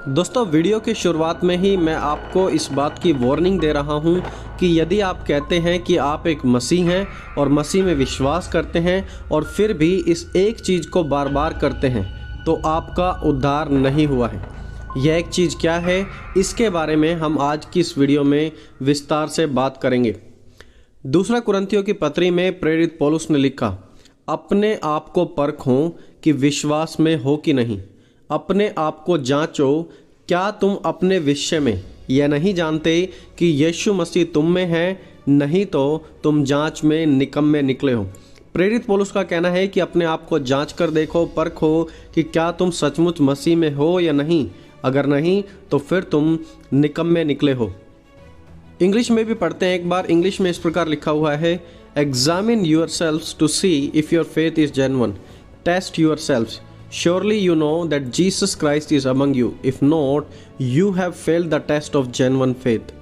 दोस्तों वीडियो की शुरुआत में ही मैं आपको इस बात की वार्निंग दे रहा हूं कि यदि आप कहते हैं कि आप एक मसीह हैं और मसीह में विश्वास करते हैं और फिर भी इस एक चीज़ को बार बार करते हैं तो आपका उद्धार नहीं हुआ है। यह एक चीज़ क्या है, इसके बारे में हम आज की इस वीडियो में विस्तार से बात करेंगे। दूसरा कुरिन्थियों की पत्री में प्रेरित पौलुस ने लिखा, अपने आप को परखो कि विश्वास में हो कि नहीं, अपने आप को जांचो, क्या तुम अपने विषय में यह नहीं जानते कि यीशु मसीह तुम में है, नहीं तो तुम जांच में निकम्मे निकले हो। प्रेरित पौलुस का कहना है कि अपने आप को जांच कर देखो, परखो कि क्या तुम सचमुच मसीह में हो या नहीं। अगर नहीं तो फिर तुम निकम्मे निकले हो। इंग्लिश में भी पढ़ते हैं एक बार। इंग्लिश में इस प्रकार लिखा हुआ है, examine yourselves to see if your faith is genuine, test yourselves, surely you know that Jesus Christ is among you, if not you have failed the test of genuine faith।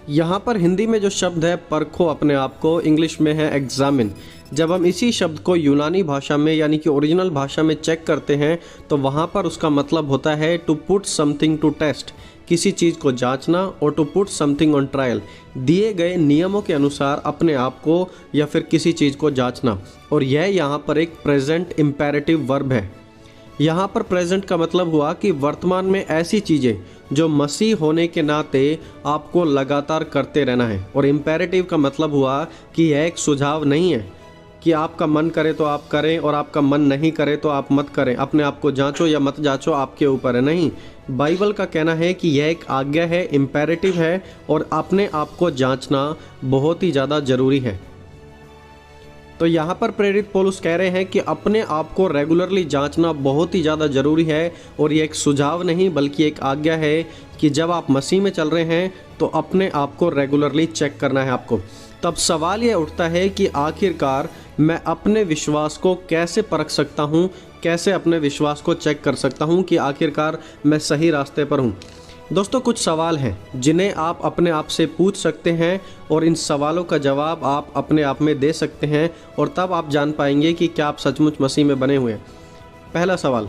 यहाँ पर हिंदी में जो शब्द है परखो अपने आप को, English में है एग्जामिन। जब हम इसी शब्द को यूनानी भाषा में यानी कि ओरिजिनल भाषा में चेक करते हैं तो वहाँ पर उसका मतलब होता है to put something to test, किसी चीज़ को जांचना, और to put something on trial, दिए गए नियमों के अनुसार अपने आप को या फिर किसी चीज़ को जांचना। और यह यहाँ पर एक प्रेजेंट इम्पेरेटिव वर्ब है। यहाँ पर प्रेजेंट का मतलब हुआ कि वर्तमान में ऐसी चीज़ें जो मसीह होने के नाते आपको लगातार करते रहना है। और इम्पेरेटिव का मतलब हुआ कि यह एक सुझाव नहीं है कि आपका मन करे तो आप करें और आपका मन नहीं करे तो आप मत करें, अपने आप को जांचो या मत जांचो आपके ऊपर है। नहीं, बाइबल का कहना है कि यह एक आज्ञा है, इम्पेरेटिव है, और अपने आप को जांचना बहुत ही ज़्यादा ज़रूरी है। तो यहाँ पर प्रेरित पौलुस कह रहे हैं कि अपने आप को रेगुलरली जांचना बहुत ही ज़्यादा ज़रूरी है। और ये एक सुझाव नहीं बल्कि एक आज्ञा है कि जब आप मसीह में चल रहे हैं तो अपने आप को रेगुलरली चेक करना है आपको। तब सवाल ये उठता है कि आखिरकार मैं अपने विश्वास को कैसे परख सकता हूँ, कैसे अपने विश्वास को चेक कर सकता हूँ कि आखिरकार मैं सही रास्ते पर हूँ। दोस्तों, कुछ सवाल हैं जिन्हें आप अपने आप से पूछ सकते हैं और इन सवालों का जवाब आप अपने आप में दे सकते हैं और तब आप जान पाएंगे कि क्या आप सचमुच मसीह में बने हुए हैं। पहला सवाल,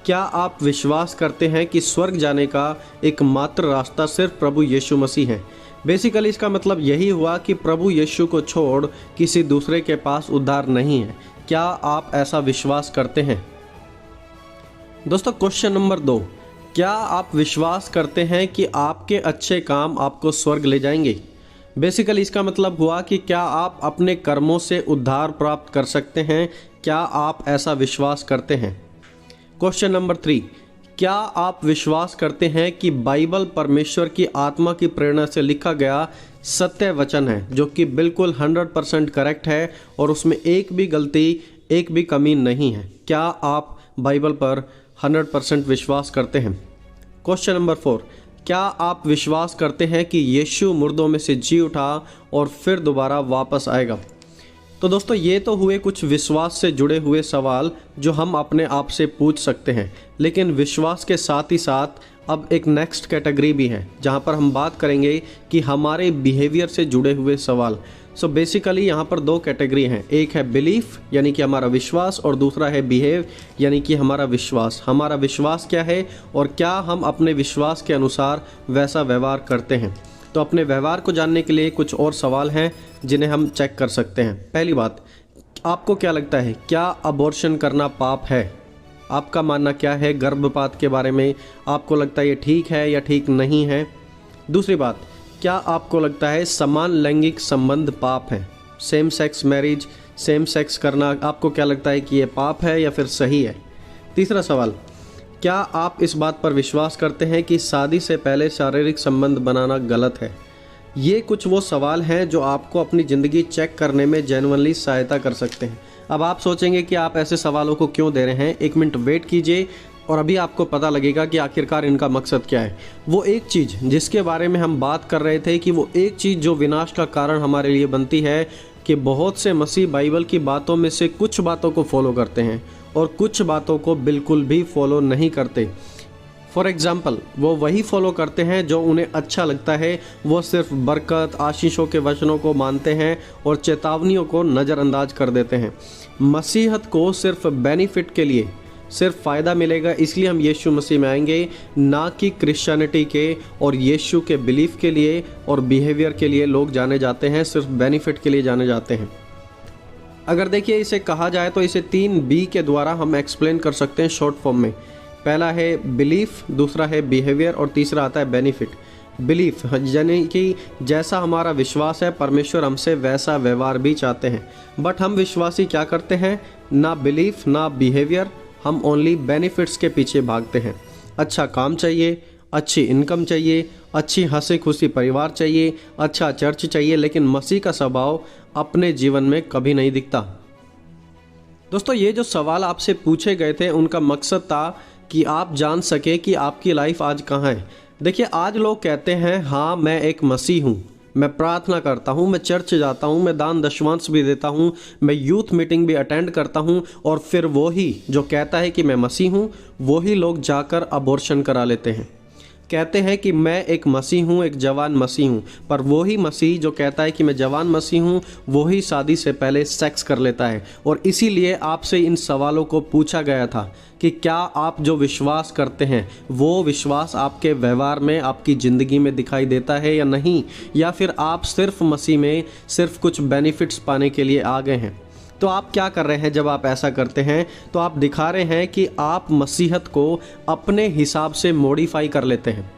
क्या आप विश्वास करते हैं कि स्वर्ग जाने का एकमात्र रास्ता सिर्फ प्रभु यीशु मसीह है? बेसिकली इसका मतलब यही हुआ कि प्रभु यीशु को छोड़ किसी दूसरे के पास उद्धार नहीं है। क्या आप ऐसा विश्वास करते हैं? दोस्तों, क्वेश्चन नंबर 2, क्या आप विश्वास करते हैं कि आपके अच्छे काम आपको स्वर्ग ले जाएंगे? बेसिकली इसका मतलब हुआ कि क्या आप अपने कर्मों से उद्धार प्राप्त कर सकते हैं? क्या आप ऐसा विश्वास करते हैं? क्वेश्चन नंबर 3, क्या आप विश्वास करते हैं कि बाइबल परमेश्वर की आत्मा की प्रेरणा से लिखा गया सत्य वचन है जो कि बिल्कुल 100% करेक्ट है और उसमें एक भी गलती, एक भी कमी नहीं है? क्या आप बाइबल पर 100% विश्वास करते हैं? क्वेश्चन नंबर 4, क्या आप विश्वास करते हैं कि यीशु मुर्दों में से जी उठा और फिर दोबारा वापस आएगा? तो दोस्तों, ये तो हुए कुछ विश्वास से जुड़े हुए सवाल जो हम अपने आप से पूछ सकते हैं। लेकिन विश्वास के साथ ही साथ अब एक नेक्स्ट कैटेगरी भी है जहाँ पर हम बात करेंगे कि हमारे बिहेवियर से जुड़े हुए सवाल। सो बेसिकली यहाँ पर 2 कैटेगरी हैं, एक है बिलीफ यानी कि हमारा विश्वास और दूसरा है बिहेव यानी कि हमारा विश्वास। हमारा विश्वास क्या है और क्या हम अपने विश्वास के अनुसार वैसा व्यवहार करते हैं? तो अपने व्यवहार को जानने के लिए कुछ और सवाल हैं जिन्हें हम चेक कर सकते हैं। पहली बात, आपको क्या लगता है, क्या अबॉर्शन करना पाप है? आपका मानना क्या है गर्भपात के बारे में? आपको लगता है ये ठीक है या ठीक नहीं है? दूसरी बात, क्या आपको लगता है समान लैंगिक संबंध पाप है? Same sex marriage, same sex करना, आपको क्या लगता है कि ये पाप है या फिर सही है? तीसरा सवाल, क्या आप इस बात पर विश्वास करते हैं कि शादी से पहले शारीरिक संबंध बनाना गलत है? ये कुछ वो सवाल हैं जो आपको अपनी ज़िंदगी चेक करने में जेन्युइनली सहायता कर सकते हैं। अब आप सोचेंगे कि आप ऐसे सवालों को क्यों दे रहे हैं, 1 मिनट वेट कीजिए और अभी आपको पता लगेगा कि आखिरकार इनका मकसद क्या है। वो एक चीज़ जिसके बारे में हम बात कर रहे थे कि वो एक चीज़ जो विनाश का कारण हमारे लिए बनती है कि बहुत से मसीह बाइबल की बातों में से कुछ बातों को फॉलो करते हैं और कुछ बातों को बिल्कुल भी फॉलो नहीं करते। फॉर एग्ज़ाम्पल, वो वही फॉलो करते हैं जो उन्हें अच्छा लगता है। वो सिर्फ बरकत, आशीषों के वचनों को मानते हैं और चेतावनियों को नज़रअंदाज कर देते हैं। मसीहत को सिर्फ बेनिफिट के लिए, सिर्फ फ़ायदा मिलेगा, इसलिए हम यीशु मसीह में आएंगे, ना कि क्रिश्चियनिटी के और यीशु के बिलीफ के लिए और बिहेवियर के लिए लोग जाने जाते हैं, सिर्फ बेनिफिट के लिए जाने जाते हैं। अगर देखिए इसे कहा जाए तो इसे 3 बी के द्वारा हम एक्सप्लेन कर सकते हैं शॉर्ट फॉर्म में। पहला है बिलीफ, दूसरा है बिहेवियर और तीसरा आता है बेनिफिट। बिलीफ यानी कि जैसा हमारा विश्वास है, परमेश्वर हमसे वैसा व्यवहार भी चाहते हैं, बट हम विश्वासी क्या करते हैं, ना बिलीफ ना बिहेवियर, हम ओनली बेनिफिट्स के पीछे भागते हैं। अच्छा काम चाहिए, अच्छी इनकम चाहिए, अच्छी हंसी खुशी परिवार चाहिए, अच्छा चर्च चाहिए, लेकिन मसीह का स्वभाव अपने जीवन में कभी नहीं दिखता। दोस्तों ये जो सवाल आपसे पूछे गए थे उनका मकसद था कि आप जान सके कि आपकी लाइफ आज कहाँ है। देखिए आज लोग कहते हैं हाँ मैं एक मसीह हूँ, मैं प्रार्थना करता हूँ, मैं चर्च जाता हूँ, मैं दान दशमांश भी देता हूँ, मैं यूथ मीटिंग भी अटेंड करता हूँ, और फिर वही जो कहता है कि मैं मसीह हूँ वही लोग जाकर अबॉर्शन करा लेते हैं। कहते हैं कि मैं एक मसीह हूँ, एक जवान मसीह हूँ, पर वही मसीह जो कहता है कि मैं जवान मसीह हूँ वही शादी से पहले सेक्स कर लेता है। और इसीलिए आपसे इन सवालों को पूछा गया था कि क्या आप जो विश्वास करते हैं वो विश्वास आपके व्यवहार में, आपकी ज़िंदगी में दिखाई देता है या नहीं, या फिर आप सिर्फ मसीह में सिर्फ कुछ बेनिफिट्स पाने के लिए आ गए हैं। तो आप क्या कर रहे हैं जब आप ऐसा करते हैं, तो आप दिखा रहे हैं कि आप मसीहत को अपने हिसाब से मॉडिफाई कर लेते हैं।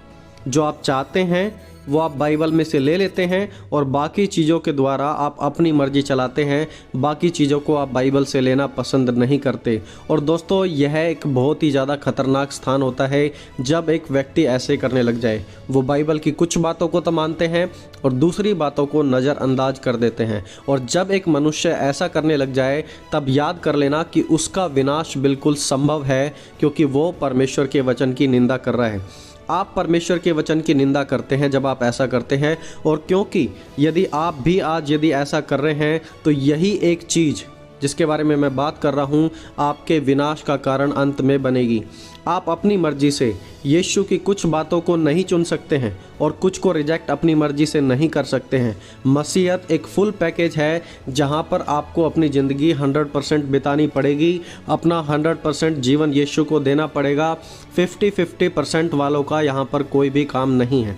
जो आप चाहते हैं वो आप बाइबल में से ले लेते हैं और बाकी चीज़ों के द्वारा आप अपनी मर्जी चलाते हैं, बाकी चीज़ों को आप बाइबल से लेना पसंद नहीं करते। और दोस्तों यह एक बहुत ही ज़्यादा खतरनाक स्थान होता है जब एक व्यक्ति ऐसे करने लग जाए। वो बाइबल की कुछ बातों को तो मानते हैं और दूसरी बातों को नज़रअंदाज कर देते हैं। और जब एक मनुष्य ऐसा करने लग जाए तब याद कर लेना कि उसका विनाश बिल्कुल संभव है, क्योंकि वो परमेश्वर के वचन की निंदा कर रहा है। आप परमेश्वर के वचन की निंदा करते हैं जब आप ऐसा करते हैं, और क्योंकि यदि आप भी आज यदि ऐसा कर रहे हैं तो यही एक चीज़ जिसके बारे में मैं बात कर रहा हूँ आपके विनाश का कारण अंत में बनेगी। आप अपनी मर्जी से यीशु की कुछ बातों को नहीं चुन सकते हैं और कुछ को रिजेक्ट अपनी मर्जी से नहीं कर सकते हैं। मसीहत एक फुल पैकेज है जहाँ पर आपको अपनी ज़िंदगी 100% बितानी पड़ेगी, अपना 100% जीवन यीशु को देना पड़ेगा। 50-50% वालों का यहाँ पर कोई भी काम नहीं है।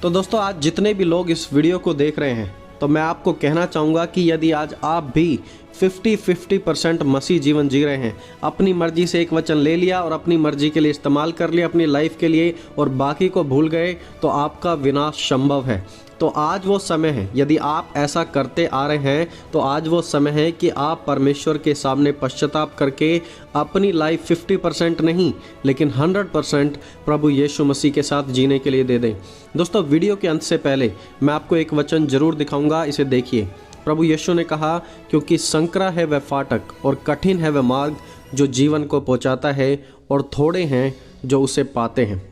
तो दोस्तों आज जितने भी लोग इस वीडियो को देख रहे हैं तो मैं आपको कहना चाहूँगा कि यदि आज आप भी 50-50% मसीह जीवन जी रहे हैं, अपनी मर्जी से एक वचन ले लिया और अपनी मर्जी के लिए इस्तेमाल कर लिया अपनी लाइफ के लिए और बाकी को भूल गए, तो आपका विनाश संभव है। तो आज वो समय है, यदि आप ऐसा करते आ रहे हैं तो आज वो समय है कि आप परमेश्वर के सामने पश्चाताप करके अपनी लाइफ 50% नहीं लेकिन 100% प्रभु यीशु मसीह के साथ जीने के लिए दे दें। दोस्तों वीडियो के अंत से पहले मैं आपको एक वचन जरूर दिखाऊंगा, इसे देखिए। प्रभु यीशु ने कहा, क्योंकि संकरा है वह फाटक और कठिन है वह मार्ग जो जीवन को पहुंचाता है, और थोड़े हैं जो उसे पाते हैं।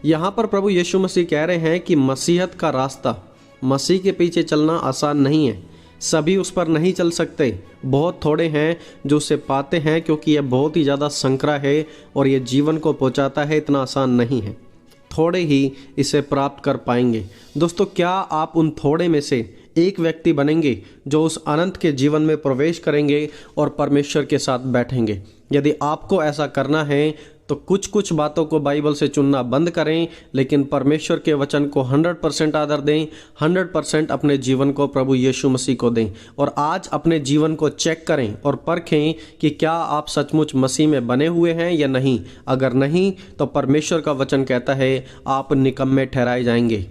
यहाँ पर प्रभु यीशु मसीह कह रहे हैं कि मसीहत का रास्ता, मसीह के पीछे चलना आसान नहीं है। सभी उस पर नहीं चल सकते, बहुत थोड़े हैं जो उसे पाते हैं, क्योंकि यह बहुत ही ज़्यादा संकरा है और ये जीवन को पहुंचाता है, इतना आसान नहीं है। थोड़े ही इसे प्राप्त कर पाएंगे। दोस्तों क्या आप उन थोड़े में से एक व्यक्ति बनेंगे जो उस अनंत के जीवन में प्रवेश करेंगे और परमेश्वर के साथ बैठेंगे? यदि आपको ऐसा करना है तो कुछ कुछ बातों को बाइबल से चुनना बंद करें, लेकिन परमेश्वर के वचन को 100% आदर दें, 100% अपने जीवन को प्रभु यीशु मसीह को दें। और आज अपने जीवन को चेक करें और परखें कि क्या आप सचमुच मसीह में बने हुए हैं या नहीं। अगर नहीं तो परमेश्वर का वचन कहता है आप निकम्मे ठहराए जाएंगे।